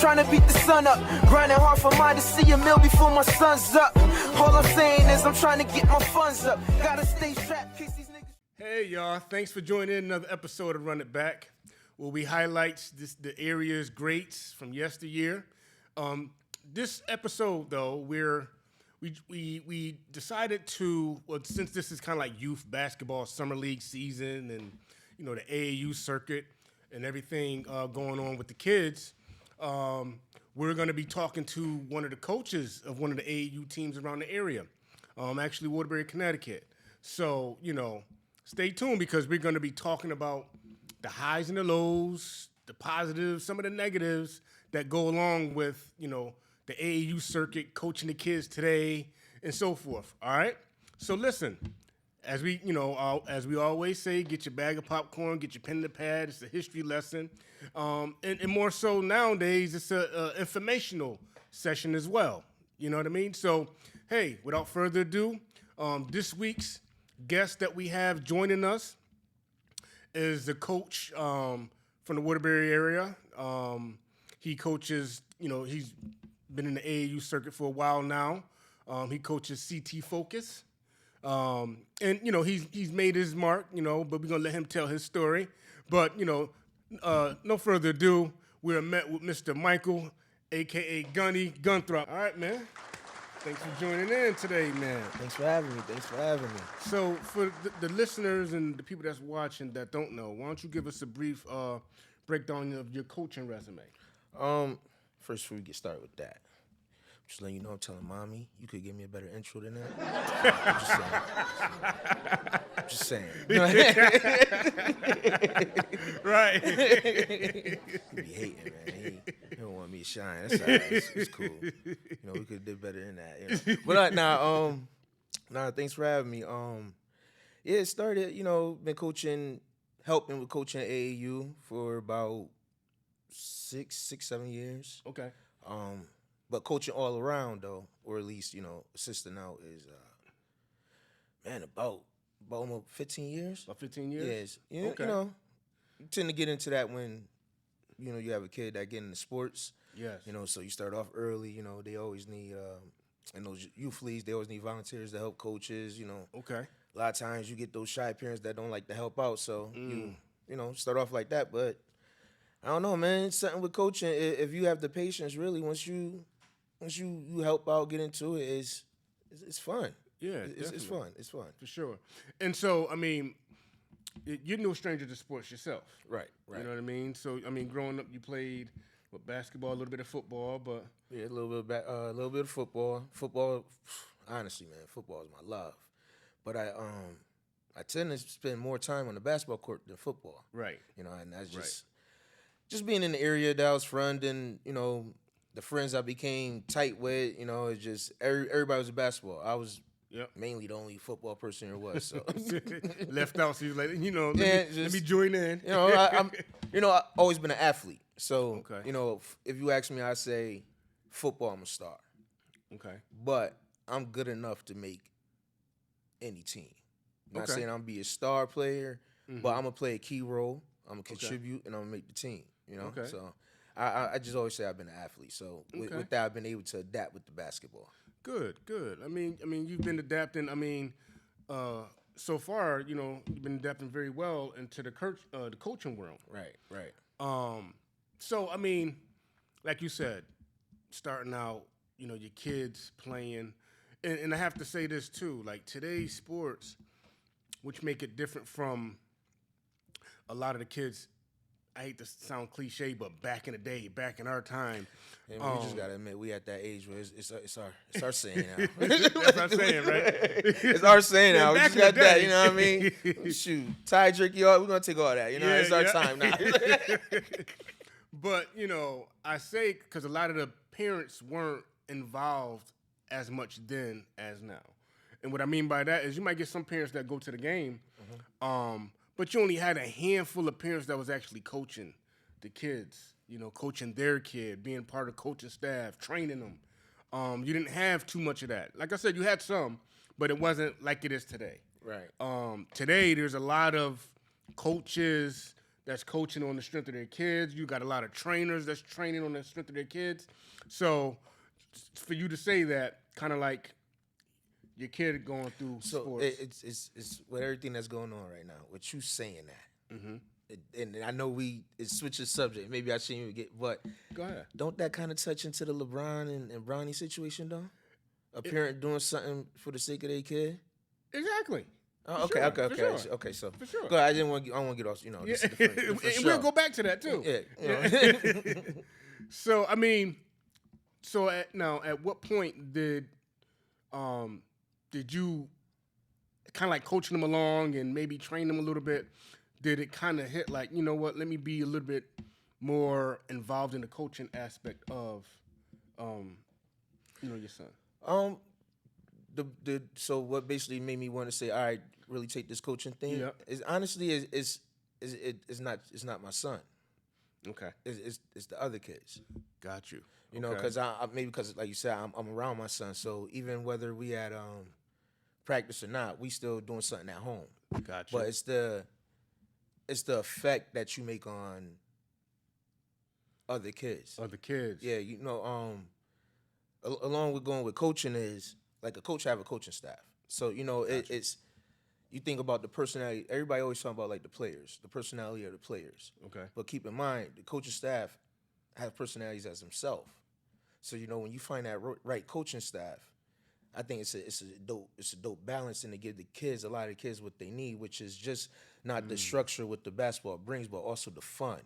trying to beat the sun up. Grinding hard for mine to see a meal before my sun's up. All I'm saying is I'm trying to get my funds up. Gotta stay strapped, kiss these niggas. Hey, y'all. Thanks for joining in another episode of Run It Back, where we highlight the area's greats from yesteryear. This episode, though, we decided to, well, since this is kind of like youth basketball summer league season and, you know, the AAU circuit and everything going on with the kids, we're going to be talking to one of the coaches of one of the AAU teams around the area, actually Waterbury, Connecticut. So, you know, stay tuned because we're going to be talking about the highs and the lows, the positives, some of the negatives that go along with, you know, the AAU circuit, coaching the kids today, and so forth. All right? So listen, as we always say, get your bag of popcorn, get your pen and pad. It's a history lesson. And more so nowadays, it's a informational session as well. You know what I mean? So, hey, without further ado, this week's guest that we have joining us is the coach from the Waterbury area. He coaches, you know, he's been in the AAU circuit for a while now. He coaches CT Focus. And, you know, he's made his mark, you know, but we're going to let him tell his story. But, you know, no further ado, we're met with Mr. Michael, a.k.a. Gunny Gunthrop. All right, man. Thanks for joining in today, man. Thanks for having me. So for the listeners and the people that's watching that don't know, why don't you give us a brief breakdown of your coaching resume? First, before we get started with that, just letting you know, I'm telling mommy, you could give me a better intro than that. I'm just saying. Right. He be hating, man. He don't want me to shine. That's all right. It's cool. You know, we could have did better than that. You know? But thanks for having me. Yeah, it started, you know, been helping with coaching AAU for about 7 years. Okay. But coaching all around, though, or at least, you know, assisting out is, about almost 15 years. About 15 years? Yes. You Okay. You know, you tend to get into that when, you know, you have a kid that get into sports. Yes. You know, so you start off early. You know, they always need, in those youth leagues, they always need volunteers to help coaches, you know. Okay. A lot of times you get those shy parents that don't like to help out, so you know, start off like that. But I don't know, man. It's something with coaching. If you have the patience, really, once you help out, get into it, it's fun. Yeah, it's fun. It's fun for sure. And so, I mean, you're no stranger to sports yourself, Right. You know what I mean? So, I mean, growing up, you played basketball, a little bit of football, but yeah, a little bit of football. Football, honestly, man, football is my love. But I tend to spend more time on the basketball court than football. Right. You know, and that's just being in the area that I was from, and, you know, the friends I became tight with, you know, it's just everybody was a basketball. I was mainly the only football person there was. So left out, so you was like, you know, let me join in. You know, I've always been an athlete. So, you know, if you ask me, I say football, I'm a star. Okay. But I'm good enough to make any team. I'm not saying I'm gonna be a star player, but I'm gonna play a key role. I'm gonna contribute, and I'm gonna make the team. You know, so I just always say I've been an athlete. So with that, I've been able to adapt with the basketball. Good. I mean, you've been adapting. I mean, so far, you know, you've been adapting very well into the coaching world. Right. So I mean, like you said, starting out, you know, your kids playing, and I have to say this too, like today's sports, which make it different from a lot of the kids. I hate to sound cliche, but back in the day, back in our time, and we just gotta admit we at that age where it's our saying now. That's what I'm saying, right? It's our saying now. We Back just in got the that. day. You know what I mean? Shoot, tie jerky, we're gonna take all that. You know, it's our time now. But you know, I say because a lot of the parents weren't involved as much then as now, and what I mean by that is you might get some parents that go to the game, but you only had a handful of parents that was actually coaching the kids, you know, coaching their kid, being part of coaching staff, training them. You didn't have too much of that. Like I said, you had some, but it wasn't like it is today. Right. Today, there's a lot of coaches that's coaching on the strength of their kids. You got a lot of trainers that's training on the strength of their kids. So for you to say that, kind of like your kid going through sports. It's with everything that's going on right now. With you saying that, and I know it switches subject. Maybe I shouldn't even get, but Go ahead. Don't that kind of touch into the LeBron and Bronny situation though? A parent doing something for the sake of their kid. Exactly. Oh, For okay, sure, okay, for okay, sure. okay. So, For sure. Go ahead. I want to get off. This is the for And sure. we'll go back to that too. Yeah. So I mean, at what point did you kind of like coaching them along and maybe train them a little bit? Did it kind of hit like, you know what? Let me be a little bit more involved in the coaching aspect of, your son. So what basically made me want to say, all right, really take this coaching thing. Yep. Is honestly is it's not my son. Okay, It's the other kids. got you. You know, because because like you said, I'm around my son. So even whether we at practice or not, we still doing something at home. Got you. But it's the effect that you make on other kids. Other kids. Yeah, along with going with coaching is like a coach have a coaching staff. So it's you think about the personality. Everybody always talk about like the players, the personality of the players. Okay. But keep in mind, the coaching staff have personalities as themselves. So when you find that right coaching staff, I think it's a dope balance, and to give a lot of the kids what they need, which is just not the structure what the basketball brings, but also the fun.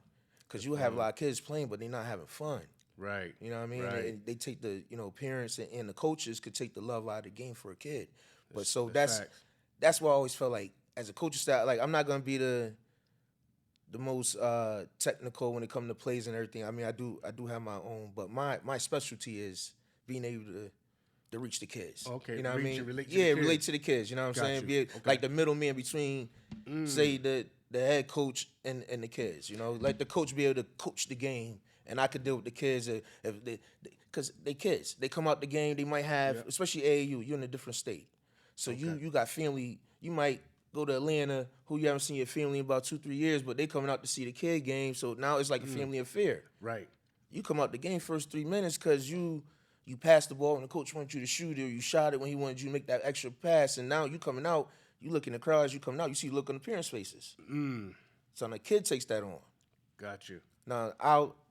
Because you have a lot of kids playing, but they're not having fun. Right. You know what I mean? Right. And they take the parents and the coaches could take the love out of the game for a kid. But That's facts. that's why I always felt like as a coaching staff, like I'm not gonna be the most technical when it comes to plays and everything. I mean, I do have my own, but my specialty is being able to reach the kids. Okay, you know what I mean? relate to the kids. Relate to the kids. You know what I'm saying? you. Be like the middleman between, say the head coach and the kids. Like the coach be able to coach the game, and I could deal with the kids because they kids. They come out the game. They might have, especially AAU. You're in a different state, so you got family. You might go to Atlanta, who you haven't seen your family in about 2-3 years, but they coming out to see the kid game. So now it's like a family affair. Right. You come out the game first 3 minutes because you passed the ball when the coach wanted you to shoot it, or you shot it when he wanted you to make that extra pass, and now you coming out, you look in the crowd, you coming out, you see look on the parents' faces. So the kid takes that on. Got you. Now,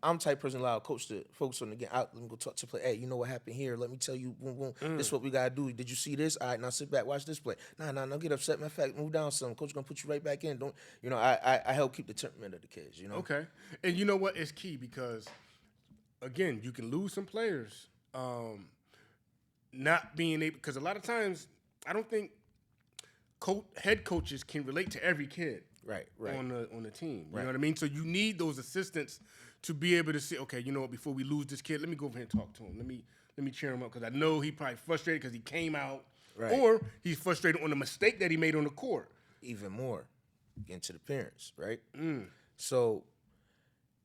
I'm the type of person allow a coach to focus on the game. Let me go talk to play. Hey, you know what happened here? Let me tell you. Boom, boom. This is what we gotta do. Did you see this? All right, now sit back, watch this play. Nah, don't get upset. Matter of fact, move down some. Coach gonna put you right back in. Don't I help keep the temperament of the kids. Okay, and you know what? It's key because, again, you can lose some players not being able, because a lot of times I don't think head coaches can relate to every kid. Right. On the team. You Right. know what I mean? So you need those assistants to be able to say, okay, you know what, before we lose this kid, let me go over here and talk to him. Let me cheer him up, because I know he probably frustrated because he came out. Right. Or he's frustrated on the mistake that he made on the court. Even more, getting to the parents, right? So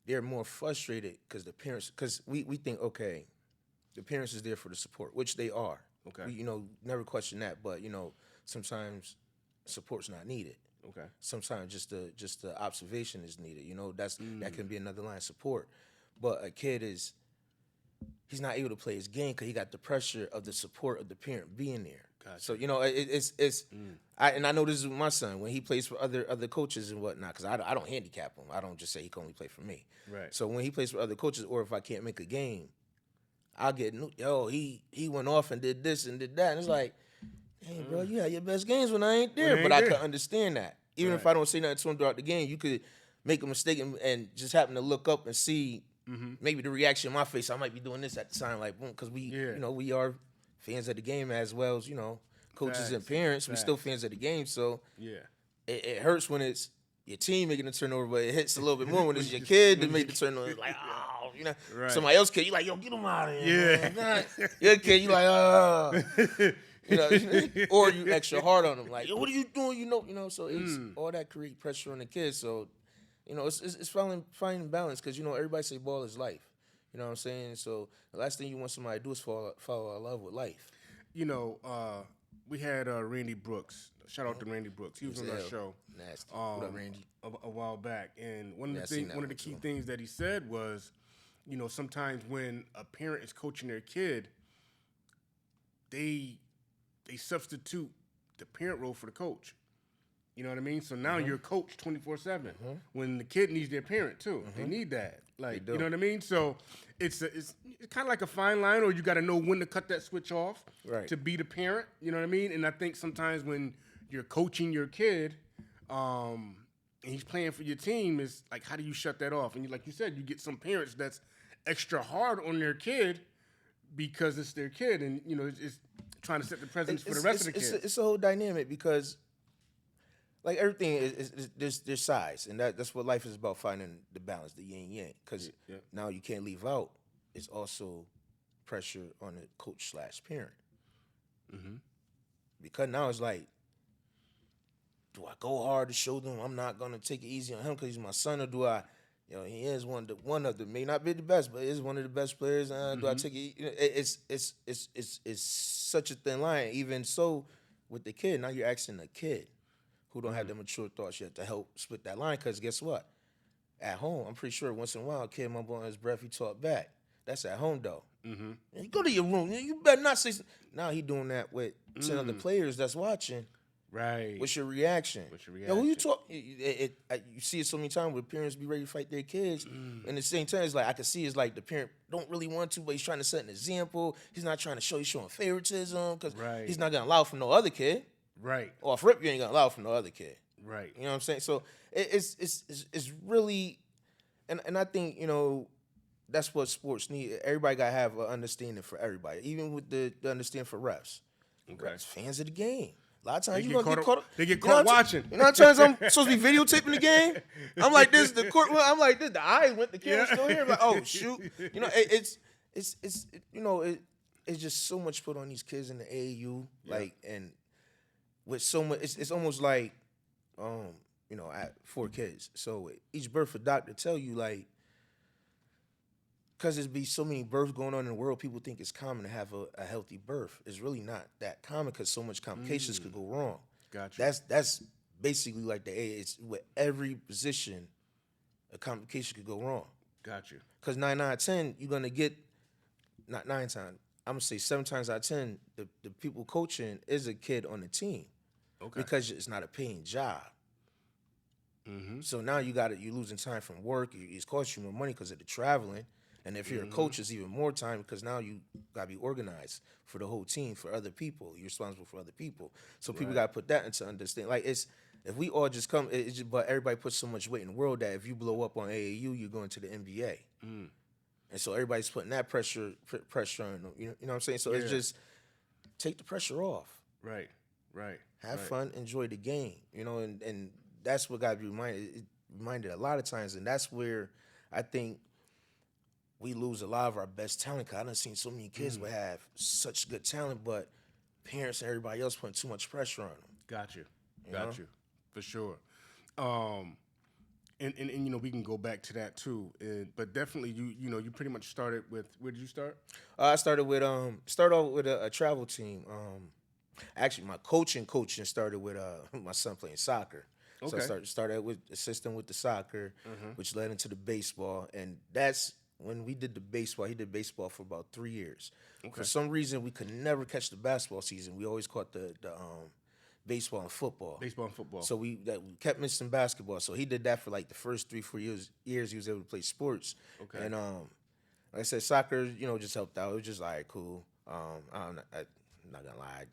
they're more frustrated because the parents, because we think, okay, the parents is there for the support, which they are. Okay. We, never question that, but sometimes support's not needed. Okay. Sometimes just the observation is needed. That can be another line of support. But a kid he's not able to play his game because he got the pressure of the support of the parent being there. Gotcha. So I know this is with my son when he plays for other coaches and whatnot, because I don't handicap him. I don't just say he can only play for me. Right. So when he plays for other coaches, or if I can't make a game, I'll get he went off and did this and did that, and it's like, hey, bro, you had your best games when I ain't there. But I can understand that. Even if I don't say nothing to him throughout the game, you could make a mistake and just happen to look up and see maybe the reaction in my face. I might be doing this at the time, like, boom, because we are fans of the game as well as, coaches and parents. We still fans of the game. So it hurts when it's your team making the turnover, but it hits a little bit more when it's your kid that made the turnover. It's like, somebody else kid, you like, yo, get him out of here. Man. Your kid, you like, or you extra hard on them, like, yo, what are you doing? So it's all that create pressure on the kids. So, it's finding balance, because everybody say ball is life. You know what I'm saying? So the last thing you want somebody to do is fall in love with life. We had Randy Brooks. Shout out to Randy Brooks. He was on our show. Nasty. What up, Randy? A while back, and one Yeah, I of seen the that one of one the key too. things that he said was, sometimes when a parent is coaching their kid, they substitute the parent role for the coach. You know what I mean? So now you're coach 24/7. When the kid needs their parent too, they need that. Like, do. you know what I mean? So it's kind of like a fine line, or you got to know when to cut that switch off Right. to be the parent. You know what I mean? And I think sometimes when you're coaching your kid, and he's playing for your team, is like, how do you shut that off? And like you said, you get some parents that's extra hard on their kid because it's their kid, and it's trying to set the precedence for the rest of the kids. It's a whole dynamic because, like, everything is there's size, and that's what life is about, finding the balance, the yin yang. Because now you can't leave out. It's also pressure on the coach / parent. Because now it's like, do I go hard to show them I'm not gonna take it easy on him because he's my son, or do I? He is one of the may not be the best, but is one of the best players. Do I take it? It's such a thin line. Even so, with the kid, now you're asking a kid who don't have the mature thoughts yet to help split that line. Because guess what? At home, I'm pretty sure once in a while, a kid mumble on his breath, he talk back. That's at home though. You go to your room. You better not say. Now he doing that with 10 other players that's watching. Right. What's your reaction? Yo, who you talk? You see it so many times where parents be ready to fight their kids, and at the same time, it's like I can see it's like the parent don't really want to, but he's trying to set an example. He's not trying to show he's showing favoritism because he's not gonna allow from no other kid. Right. Or if Rip, you ain't gonna allow from no other kid. Right. You know what I'm saying? So it's really, and I think that's what sports need. Everybody gotta have an understanding for everybody, even with the understanding for refs. Okay. Refs, fans of the game. A lot of times They you're gonna get caught up. They get caught watching. You know how times I'm supposed to be videotaping the game? I'm like this, the court. I'm like this. The eyes went. The camera's still here. I'm like, oh shoot. It's just so much put on these kids in the AAU. Like, and with so much, it's almost like, I have 4 kids. So each birth, a doctor tell you like, because there's be so many births going on in the world, people think it's common to have a healthy birth. It's really not that common because so much complications could go wrong. Gotcha. That's basically like it's with every position, a complication could go wrong. Got you. Because 9 out of 10, you're gonna get, not 9 times, I'm gonna say 7 times out of 10, the people coaching is a kid on the team. Okay. Because it's not a paying job. So now you're losing time from work. It's costing you more money because of the traveling. And if you're a coach, it's even more time because now you got to be organized for the whole team, for other people. You're responsible for other people. So people got to put that into understanding. Like, if we all just come, but everybody puts so much weight in the world that if you blow up on AAU, you're going to the NBA. And so everybody's putting that pressure on them. You know what I'm saying? So it's just take the pressure off. Right. Have fun, enjoy the game. And that's what got to be reminded a lot of times. And that's where I think we lose a lot of our best talent. Cause I done seen so many kids who have such good talent, but parents and everybody else putting too much pressure on them. Got you. For sure. And we can go back to that too. But definitely you pretty much started with, where did you start? I started with off with a travel team. Actually my coaching started with my son playing soccer. Okay. So I started with assisting with the soccer, which led into the baseball, and that's when we did the baseball. He did baseball for about 3 years. Okay. For some reason, we could never catch the basketball season. We always caught the baseball and football. Baseball and football. So we kept missing basketball. So he did that for like the first 3-4 years he was able to play sports. Okay. And like I said, soccer, just helped out. It was just all right, cool. I'm not gonna lie.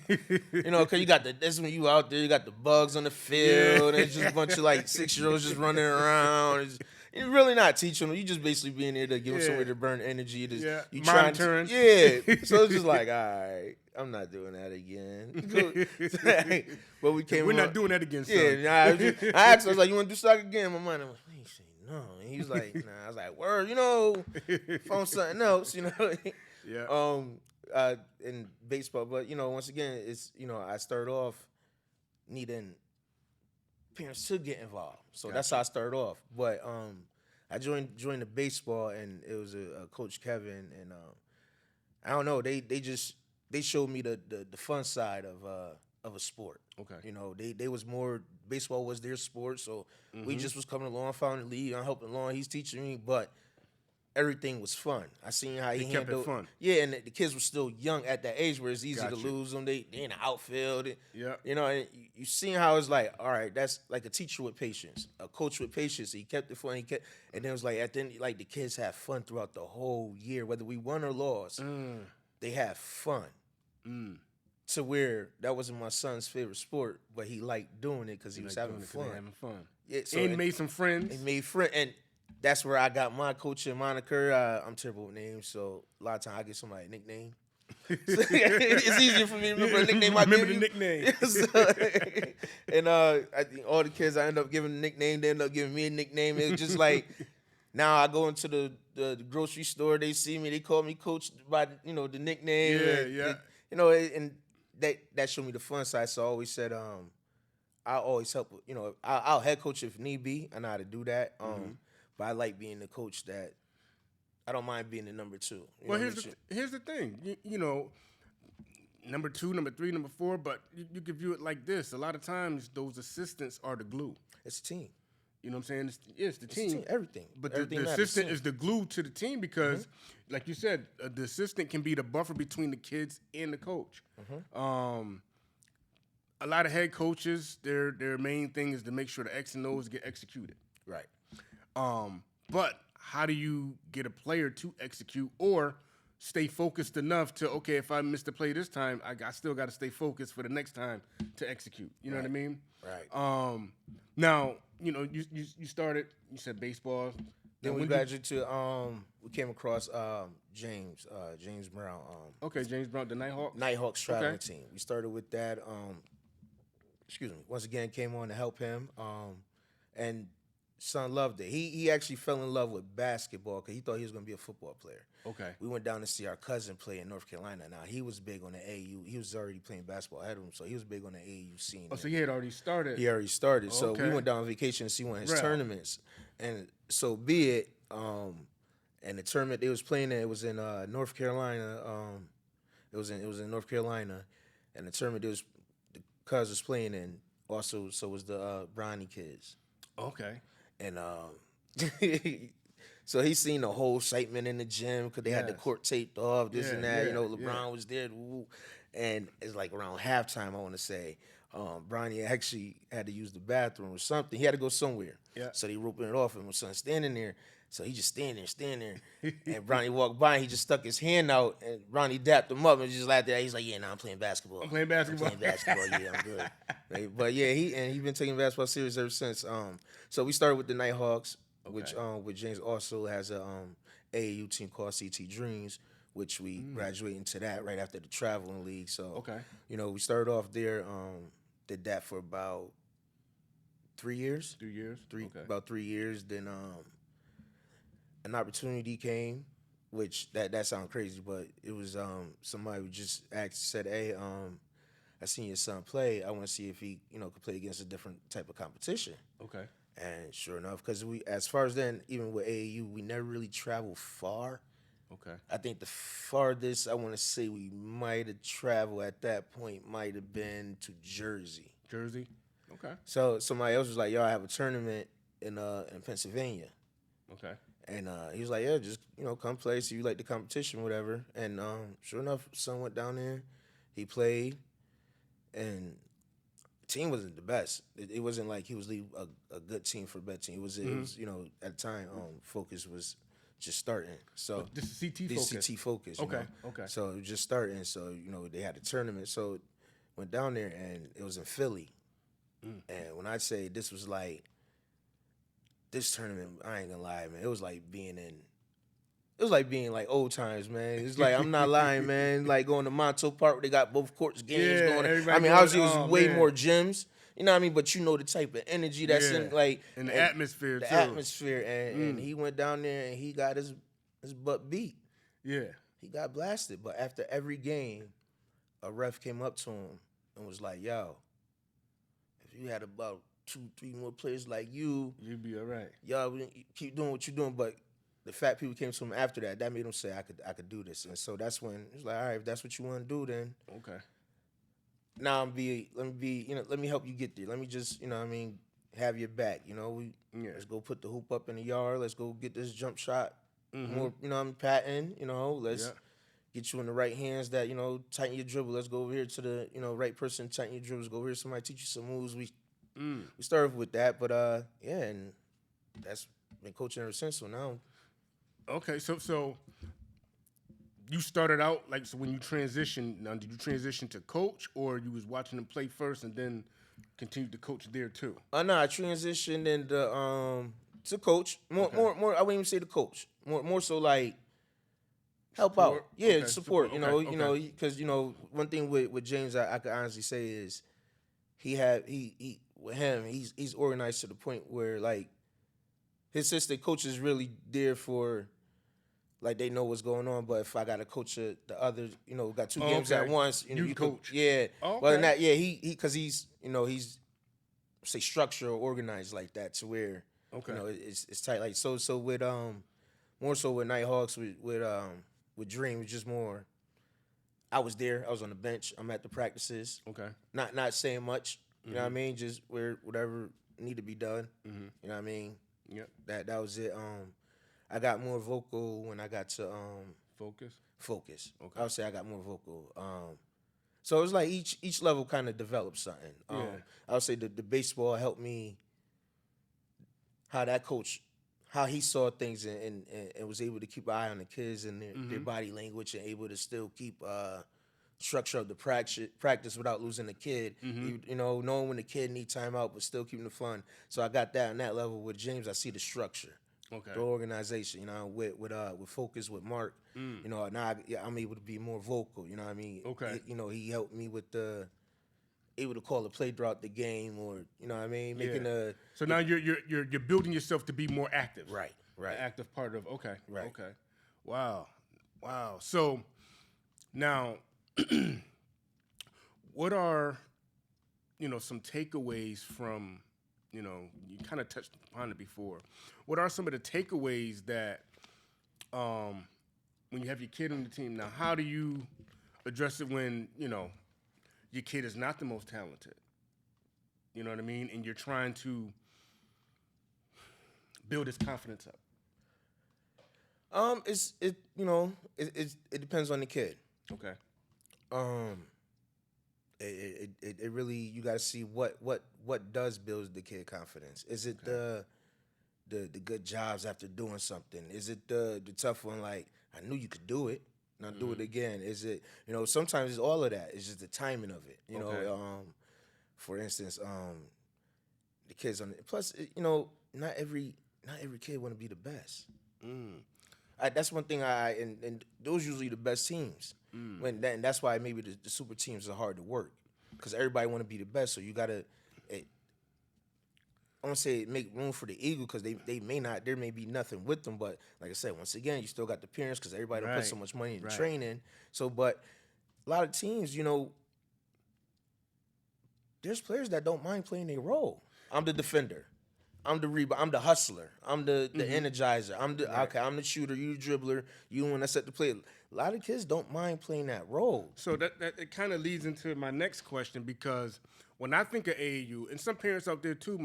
Because you got that's when you out there, you got the bugs on the field, and it's just a bunch of like 6-year-olds just running around. You're really not teaching them. You just basically being there to give them somewhere to burn energy. You monitoring. So it's just like, all right, I'm not doing that again. But we came. We're not doing that again, son. Yeah, I asked him, I was like, you want to do soccer again? My mind, I was like, he said no. And he was like, nah. I was like, word, phone something else, Yeah. In baseball, but once again, it's I started off needing parents to get involved, so that's how I started off. But I joined the baseball, and it was a Coach Kevin, and I don't know, they showed me the fun side of of a sport. Okay. You know, they was more, baseball was their sport, so we just was coming along, found the league, I'm helping along, he's teaching me, but everything was fun. I seen how he They kept it handled fun. Yeah, and the kids were still young at that age where it's easy to Gotcha. lose them. They in the outfield. Yeah. You know, and you seen how it's like, all right, that's like a teacher with patience, a coach with patience. He kept it fun. And then it was like at the end, like the kids had fun throughout the whole year, whether we won or lost. They had fun. To where that wasn't my son's favorite sport, but he liked doing it because he was having fun. Having fun. Yeah, And made some friends. He made friends, and that's where I got my coaching moniker. I'm terrible with names, so a lot of times I get somebody a nickname. It's easier for me to remember a nickname. Remember the nickname. And I think all the kids I end up giving a nickname, they end up giving me a nickname. It's just like now I go into the grocery store, they see me, they call me coach by the nickname. And that showed me the fun side. So I always said I always help. I'll head coach if need be. I know how to do that. But I like being the coach that I don't mind being the number two. Well, here's the thing. Number 2, number 3, number 4, but you can view it like this. A lot of times, those assistants are the glue. It's a team. You know what I'm saying? It's the team. Everything. But Everything the matters. assistant is the glue to the team because, like you said, the assistant can be the buffer between the kids and the coach. A lot of head coaches, their main thing is to make sure the X and O's get executed. Right. But how do you get a player to execute or stay focused enough to, okay, if I miss the play this time, I still got to stay focused for the next time to execute. You know what I mean? Right. Now, you started, you said baseball. Then we graduated to, we came across James Brown. Okay, James Brown, the Nighthawks? Nighthawks traveling team. We started with that. Once again, came on to help him. And son loved it. He actually fell in love with basketball because he thought he was going to be a football player. Okay. We went down to see our cousin play in North Carolina. Now, he was big on the AAU. He was already playing basketball ahead of him, so he was big on the AAU scene. Oh, so he had already started. He already started. So Okay. we went down on vacation to see one of his tournaments. And so be it, and the tournament they was playing in, it was in North Carolina. It was in North Carolina. And the tournament the cuz was playing in also, so was the Bronny kids. Okay. And so he seen the whole excitement in the gym because they had the court taped off, this and that. LeBron was there. Woo. And it's like around halftime, I want to say, Bronny actually had to use the bathroom or something. He had to go somewhere. Yeah. So they roping it off, and my son standing there. So he just standing there. And Bronny walked by, and he just stuck his hand out, and Bronny dapped him up and just laughed at. He's like, "Yeah, I'm playing basketball. I'm playing basketball. Yeah, I'm good." Right? But yeah, he been taking basketball serious ever since. So we started with the Nighthawks, which James also has a AAU team called CT Dreams, which we graduated into that right after the traveling league. So we started off there, did that for about 3 years. 3 years? About 3 years. Then an opportunity came, which that sounds crazy, but it was somebody who just said, "Hey, I seen your son play. I want to see if he could play against a different type of competition." Okay. And sure enough, because as far as then, even with AAU, we never really traveled far. Okay. I think the farthest I want to say we might have traveled at that point might have been to Jersey. Jersey? Okay. So somebody else was like, "Yo, I have a tournament in Pennsylvania." Okay. And he was like, "Yeah, just come play, see you like the competition, whatever." And sure enough, son went down there, he played, and the team wasn't the best. It wasn't like he was leading a good team for a bad team. It was at the time, Focus was just starting. So this is CT Focus. Okay. So it was just starting. So they had a tournament. So went down there, and it was in Philly. And when I say this was like this tournament, I ain't gonna lie, man. It was like being like old times, man. It's like, I'm not lying, man. Like going to Montauk Park, where they got both courts games going. I mean, obviously it was way more gyms. You know what I mean? But the type of energy that's in and the atmosphere the too. Atmosphere, and he went down there and he got his butt beat. Yeah. He got blasted. But after every game, a ref came up to him and was like, "Yo, if you had about 2-3 more players like you'd be all right. Y'all keep doing what you're doing." But the fat people came to him after that made him say, I could do this. And so that's when it was like, all right, if that's what you want to do, then okay. now let me be, let me help you get there. Let me just, have your back. Let's go put the hoop up in the yard. Let's go get this jump shot more, patting. Let's get you in the right hands that, tighten your dribble. Let's go over here to the, right person, tighten your dribbles. Go over here, somebody teach you some moves. We started with that, but and that's been coaching ever since. So now, okay, so you started out so when you transitioned. Now, did you transition to coach, or you was watching them play first and then continued to coach there too? No, I transitioned into to coach. More. I wouldn't even say to coach. More so like help Support? out. Yeah, Okay, support. okay. Because one thing with James, I could honestly say is he with him, he's organized to the point where like his assistant coach is really there for. Like they know what's going on, but if I got to coach the other, got two games at once, You coach. Yeah. Oh, Well, okay. not he because he's say structured or organized like that to where it's tight. Like so with more so with Nighthawks with Dream, it's just more. I was there. I was on the bench. I'm at the practices. Okay. Not saying much. You know what I mean? Just where whatever need to be done. You know what I mean? Yep. That was it. I got more vocal when I got to focus. Okay. I would say I got more vocal. So it was like each level kind of developed something. I would say the baseball helped me how that coach how he saw things and was able to keep an eye on the kids and their body language and able to still keep structure of the practice without losing the kid. Knowing when the kid need time out but still keeping it fun. So I got that on that level with James. I see the structure. Okay. The organization, with focus with Mark, now I'm able to be more vocal. You know what I mean? Okay. He helped me with able to call a play throughout the game, or you know what I mean, making a. So now you're building yourself to be more active. Right. An active part of okay. Right. Okay. Wow. So now, what are some takeaways from you kind of touched upon it before. What are some of the takeaways that when you have your kid on the team? Now, how do you address it when, your kid is not the most talented? You know what I mean? And you're trying to build his confidence up. It depends on the kid. Okay. It really, you got to see what does build the kid confidence. Is it the good jobs after doing something? Is it the tough one, like, I knew you could do it, now do it again? Is it, sometimes it's all of that. It's just the timing of it. For instance, the kids on plus, not every kid want to be the best. That's one thing and those usually the best teams. And that's why maybe the super teams are hard to work, because everybody want to be the best. So you gotta, I don't say make room for the ego, because they may not, there may be nothing with them. But like I said, once again, you still got the parents, because everybody don't put so much money in training. So, but a lot of teams, there's players that don't mind playing their role. I'm the defender. I'm the rebound. I'm the hustler. I'm the energizer. I'm the shooter. You the dribbler. You when I set the play. A lot of kids don't mind playing that role. So that it kind of leads into my next question, because when I think of AAU, and some parents out there too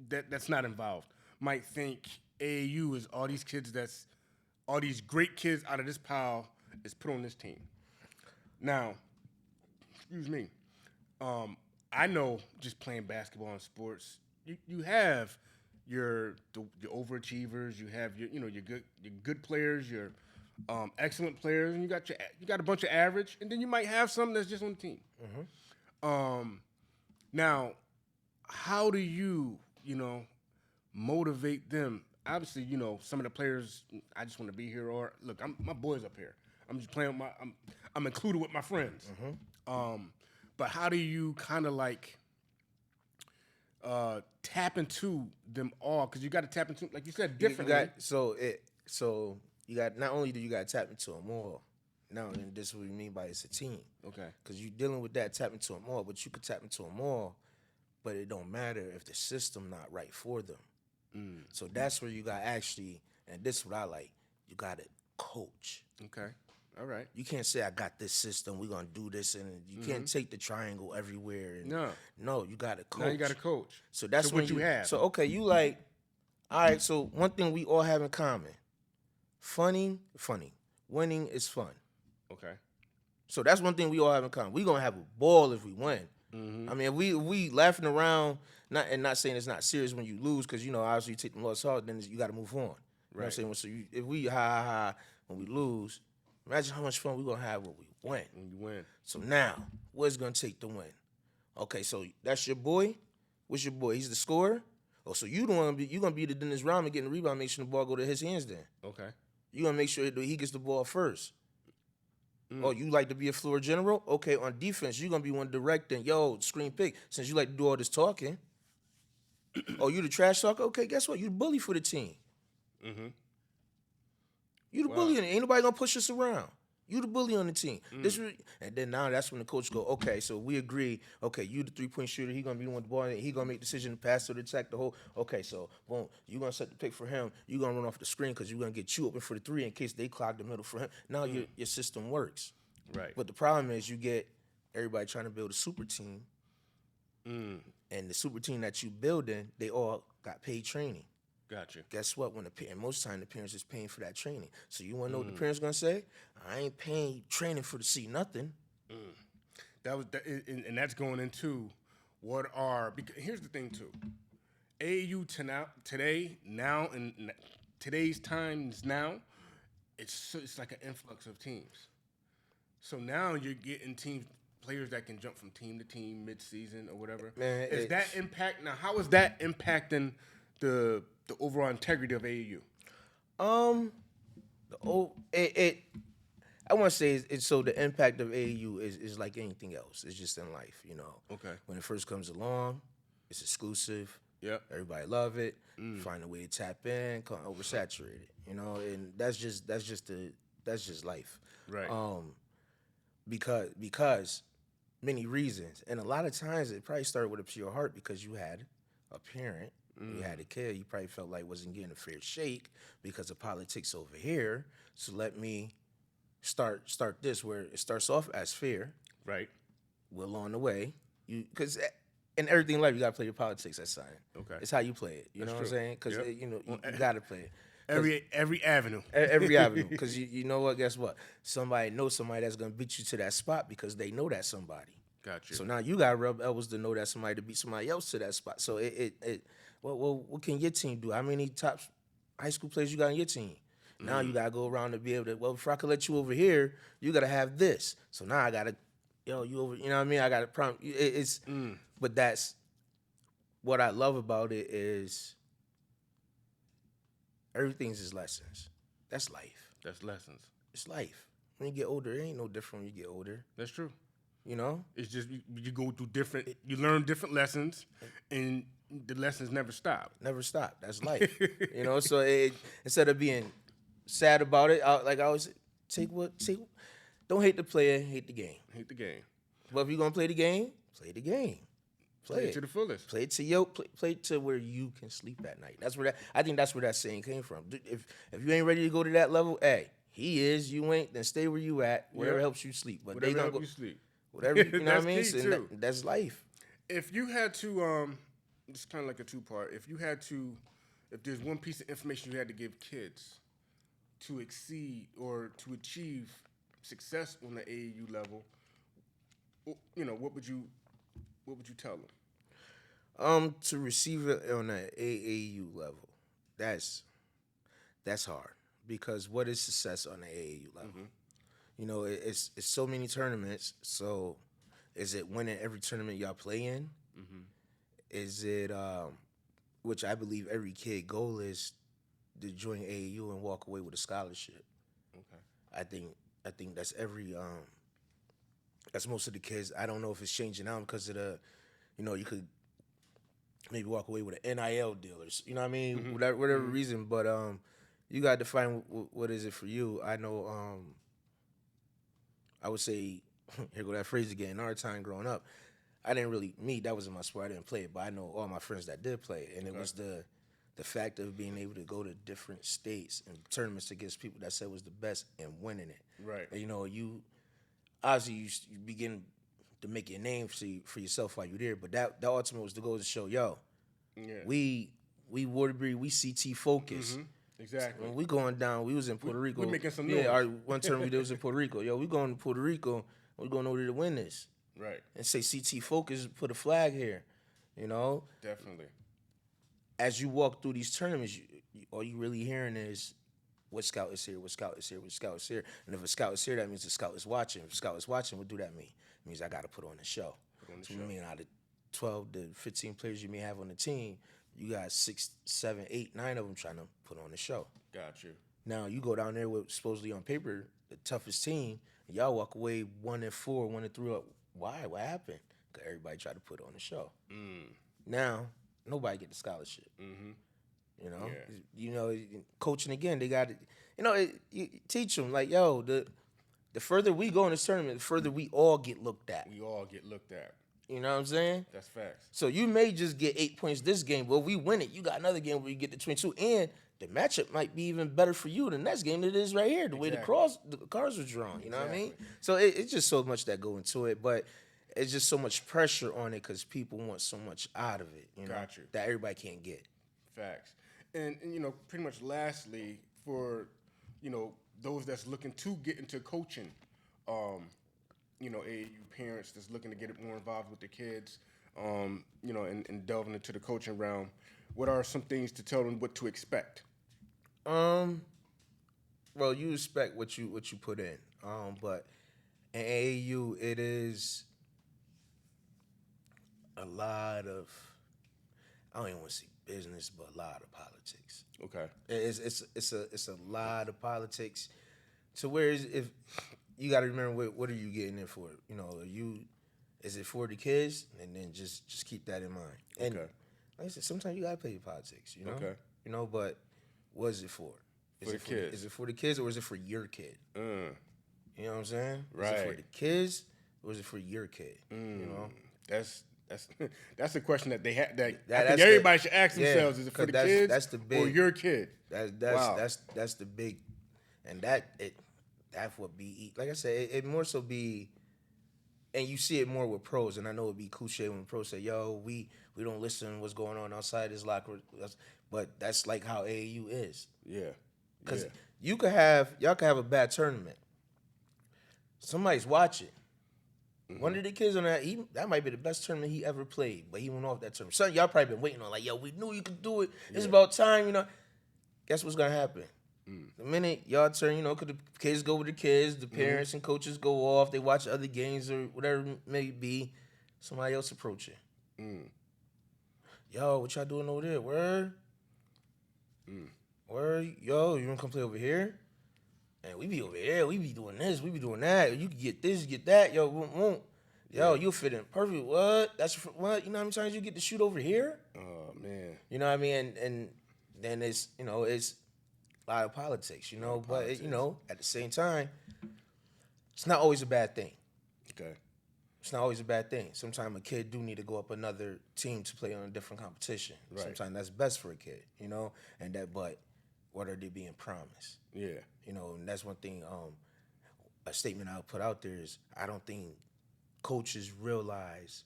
that's not involved, might think AAU is all these kids all these great kids out of this pile is put on this team. Now, excuse me, I know just playing basketball and sports, you have your overachievers, you have your good players, your excellent players, and you got a bunch of average, and then you might have some that's just on the team. Now, how do you motivate them? Obviously, some of the players, I just want to be here, or look, my boys up here. I'm just playing with I'm included with my friends. But how do you kind of like tap into them all? Because you got to tap into, like you said, differently. So you got, not only do you got to tap into them all, now, and this is what we mean by it's a team. Okay. Because you're dealing with that, tap into them all, but you could tap into them all, but it don't matter if the system not right for them. So that's where you got actually, and this is what I like, you got to coach. Okay. All right. You can't say I got this system. We're gonna do this, and you can't take the triangle everywhere. And no, you got to coach. Now you got to coach. So that's so when what you have. So okay, you like, all right. So one thing we all have in common: funny. Winning is fun. Okay. So that's one thing we all have in common. We're gonna have a ball if we win. I mean, if we laughing around, not saying it's not serious when you lose, because obviously you take the loss hard, then you got to move on. You know what I'm saying? So if we ha when we lose, imagine how much fun we're gonna have when we win. When you win. So now, what's gonna take the win? Okay, so that's your boy. What's your boy? He's the scorer. Oh, so you gonna be the Dennis Rodman getting the rebound, make sure the ball go to his hands. Then Okay. you gonna make sure that he gets the ball first. Oh, you like to be a floor general? Okay, on defense, you're going to be one directing, screen pick, since you like to do all this talking. Oh, you the trash talker? Okay, guess what? You the bully for the team. You the bully, and ain't nobody going to push us around. You the bully on the team. And then now that's when the coach go, okay, so we agree, okay, you the three-point shooter, he going to be the one with the ball, and he going to make the decision to pass or to attack the whole. Okay, so, boom, you going to set the pick for him. You going to run off the screen because you're going to get you open for the three in case they clog the middle for him. Now your system works. Right. But the problem is you get everybody trying to build a super team, and the super team that you building, they all got paid training. Gotcha. Guess what? And most time the parents is paying for that training. So you want to know what the parents gonna say? I ain't paying training for to see nothing. And that's going into because here's the thing too. AAU today in today's times now, it's like an influx of teams. So now you're getting players that can jump from team to team mid-season or whatever. Man, how is that impacting the overall integrity of AAU? I want to say it's so the impact of AAU is like anything else. It's just in life, Okay. When it first comes along, it's exclusive. Yep. Everybody love it. Find a way to tap in, oversaturate it, and that's just life. Right. Because many reasons, and a lot of times it probably started with a pure heart because you had a parent, you had a kid, you probably felt like wasn't getting a fair shake because of politics over here. So let me start this where it starts off as fair. Right. Well, along the way, because in everything in life you gotta play your politics aside. Okay. It's how you play it. You know what I'm saying? Because you gotta play it. Every avenue. Every avenue. Because you know what? Guess what? Somebody knows somebody that's going to beat you to that spot because they know that somebody. Gotcha. So now you got to rub elbows to know that somebody to beat somebody else to that spot. So what can your team do? How many top high school players you got on your team? Now you got to go around to be able to, before I can let you over here, you got to have this. So now I got to, you over, you know what I mean? I got to prompt. But that's what I love about it is everything's just lessons. That's life. That's lessons. It's life. When you get older, it ain't no different when you get older. That's true. It's just you go through you learn different lessons, and the lessons never stop. Never stop. That's life. So instead of being sad about it, I always don't hate the player, hate the game. Hate the game. But if you're gonna play the game, play the game. Play it to the fullest. Play it to where you can sleep at night. I think that's where that saying came from. If you ain't ready to go to that level, hey, he is. You ain't. Then stay where you at. Whatever helps you sleep. But whatever helps you sleep. Whatever you know what I mean. So that's life. If you had to, it's kind of like a two-part. If there's one piece of information you had to give kids to exceed or to achieve success on the AAU level, what would you tell them? To receive it on an AAU level, that's hard because what is success on the AAU level? It's so many tournaments. So, is it winning every tournament y'all play in? Is it which I believe every kid goal is to join AAU and walk away with a scholarship. Okay, I think that's every that's most of the kids. I don't know if it's changing now because of the, you could maybe walk away with an NIL dealers. You know what I mean? Whatever reason. But you got to define what is it for you. I know. I would say, here go that phrase again. In our time growing up, I didn't really that wasn't my sport. I didn't play it, but I know all my friends that did play it, and it was the the fact of being able to go to different states and tournaments against people that said was the best and winning it. Right. And, you obviously you begin to make your name for yourself while you're there. But that ultimate was the goal to show, we Waterbury, we CT focused. Exactly. When we going down, we was in Puerto Rico. We making some noise. Yeah, one term we was in Puerto Rico. We going to Puerto Rico. We going over there to win this. Right. And say CT focus, put a flag here. Definitely. As you walk through these tournaments, all you really hearing is what scout is here, what scout is here, what scout is here. And if a scout is here, that means the scout is watching. If a scout is watching, what do that mean? It means I got to put on a show. So I mean, out of 12 to 15 players you may have on the team, you got 6, 7, 8, 9 of them trying to put on a show. Got you. Now, you go down there with supposedly on paper the toughest team, and y'all walk away 1-4, 1-3. Why? What happened? Because everybody tried to put on a show. Now, nobody get the scholarship. Coaching again, they got to, you teach them, like, the further we go in this tournament, the further we all get looked at. We all get looked at. You know what I'm saying? That's facts. So you may just get 8 points this game, but if we win it, you got another game where you get the 22, and the matchup might be even better for you the next game than it is right here, the way the cards are drawn. You know what I mean? So it's just so much that go into it, but it's just so much pressure on it because people want so much out of it, that everybody can't get. Facts. And pretty much lastly, for, those that's looking to get into coaching, AAU parents that's looking to get more involved with the kids, and delving into the coaching realm, what are some things to tell them what to expect? Well, you expect what you put in. But in AAU, it is a lot of, I don't even want to say business, but a lot of politics. Okay. It's a lot of politics. So if you got to remember what are you getting in for? Is it for the kids? And then just keep that in mind. And like I said, sometimes you got to play your politics. Okay. But what is it for? Is it for the kids? Is it for the kids or is it for your kid? You know what I'm saying? Right. Is it for the kids or is it for your kid? That's a question that they have. That I think everybody should ask themselves: is it for the kids that's the big, or your kid? That's the big, and that's what be. Like I said, it more so be, and you see it more with pros. And I know it'd be cliche when pros say, "Yo, we don't listen to what's going on outside this locker room," but that's like how AAU is. Yeah, because y'all could have a bad tournament. Somebody's watching. One of the kids on that might be the best tournament he ever played, but he went off that tournament. Son, y'all probably been waiting on, like, yo, we knew you could do it. It's about time, Guess what's gonna happen? The minute y'all turn, because the kids go with the kids, the parents and coaches go off, they watch other games or whatever it may be, somebody else approaching. Yo, what y'all doing over there? Word? Word? Yo, you wanna come play over here? And we be over here, we be doing this, we be doing that. You can get this, get that. Yo, won't. Yo, you'll fit in perfect. What? That's what? You know how many times you get to shoot over here? Oh, man. You know what I mean? And then it's, it's a lot of politics, but, at the same time, it's not always a bad thing. Okay. It's not always a bad thing. Sometimes a kid do need to go up another team to play on a different competition. Right. Sometimes that's best for a kid, but what are they being promised? Yeah. And that's one thing, a statement I'll put out there is I don't think coaches realize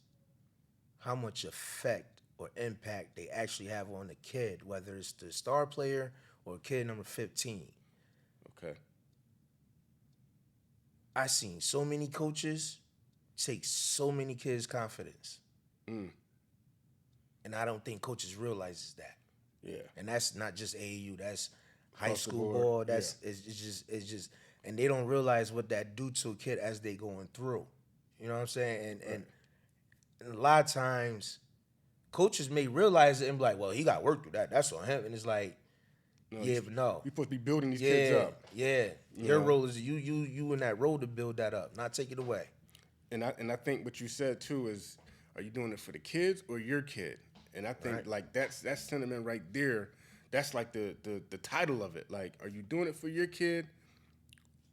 how much effect or impact they actually have on the kid, whether it's the star player or kid number 15. Okay. I seen so many coaches take so many kids' confidence. And I don't think coaches realizes that. Yeah. And that's not just AAU, that's high school ball. It's just, and they don't realize what that do to a kid as they going through. You know what I'm saying? And a lot of times, coaches may realize it and be like, "Well, he got work through that. That's on him." And it's like, but no. You're supposed to be building these kids up. Yeah. Your role is you in that role to build that up, not take it away. And I think what you said too is, are you doing it for the kids or your kid? And I think like that's sentiment right there. That's like the title of it. Like, are you doing it for your kid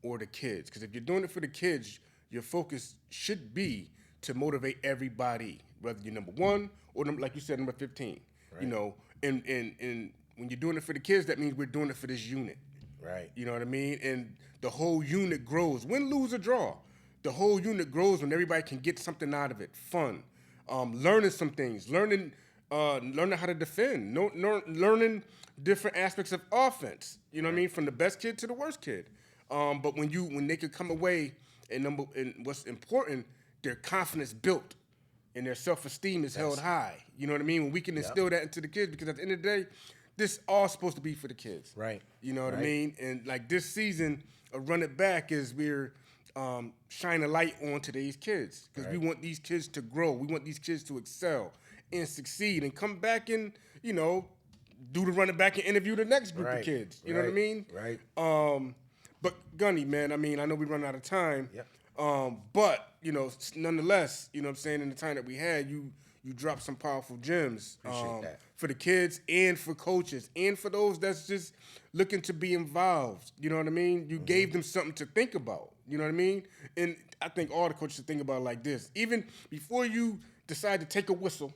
or the kids? Because if you're doing it for the kids, your focus should be to motivate everybody, whether you're number 1 or like you said, number 15. Right. And when you're doing it for the kids, that means we're doing it for this unit. Right. You know what I mean? And the whole unit grows. Win, lose, or draw. The whole unit grows when everybody can get something out of it. Fun. Learning some things. Learning how to defend. Learning different aspects of offense. You know what I mean? From the best kid to the worst kid. But when they could come away and what's important, their confidence built and their self-esteem is held high. You know what I mean? When we can instill that into the kids, because at the end of the day, this all supposed to be for the kids. Right. You know what I mean? And like this season, Run It Back is we're shining a light on today's kids, because we want these kids to grow. We want these kids to excel and succeed and come back and, you know, do the Run It Back and interview the next group of kids. You know what I mean? Right. But Gunny, man, I mean, I know we run out of time. Yep. But, you know, nonetheless, you know what I'm saying, in the time that we had, you dropped some powerful gems for the kids and for coaches and for those that's just looking to be involved. You know what I mean? You gave them something to think about. You know what I mean? And I think all the coaches should think about it like this. Even before you decide to take a whistle,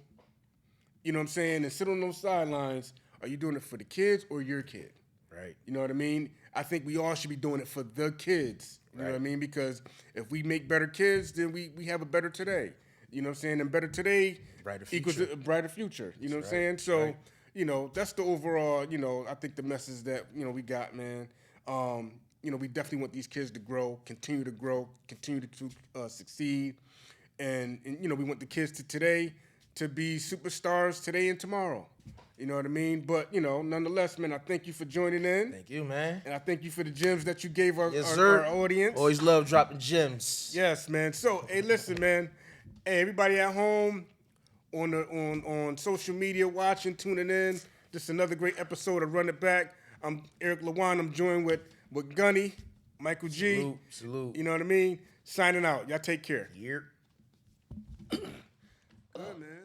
you know what I'm saying, and sit on those sidelines, are you doing it for the kids or your kid? Right. You know what I mean? I think we all should be doing it for the kids. You know what I mean? Because if we make better kids, then we have a better today. You know what I'm saying? And better today equals a brighter future. You know what I'm saying? So, you know, that's the overall, you know, I think the message that, you know, we got, man. You know, we definitely want these kids to grow, continue to succeed. And, you know, we want the kids today to be superstars today and tomorrow. You know what I mean? But, you know, nonetheless, man, I thank you for joining in. Thank you, man. And I thank you for the gems that you gave our audience. Always love dropping gems. Yes, man. So, hey, listen, man. Hey, everybody at home, on social media, watching, tuning in. This is another great episode of Run It Back. I'm Eric Lawan. I'm joined with Gunny, Michael G. Salute. You know what I mean? Signing out. Y'all take care. Yep. Good, man.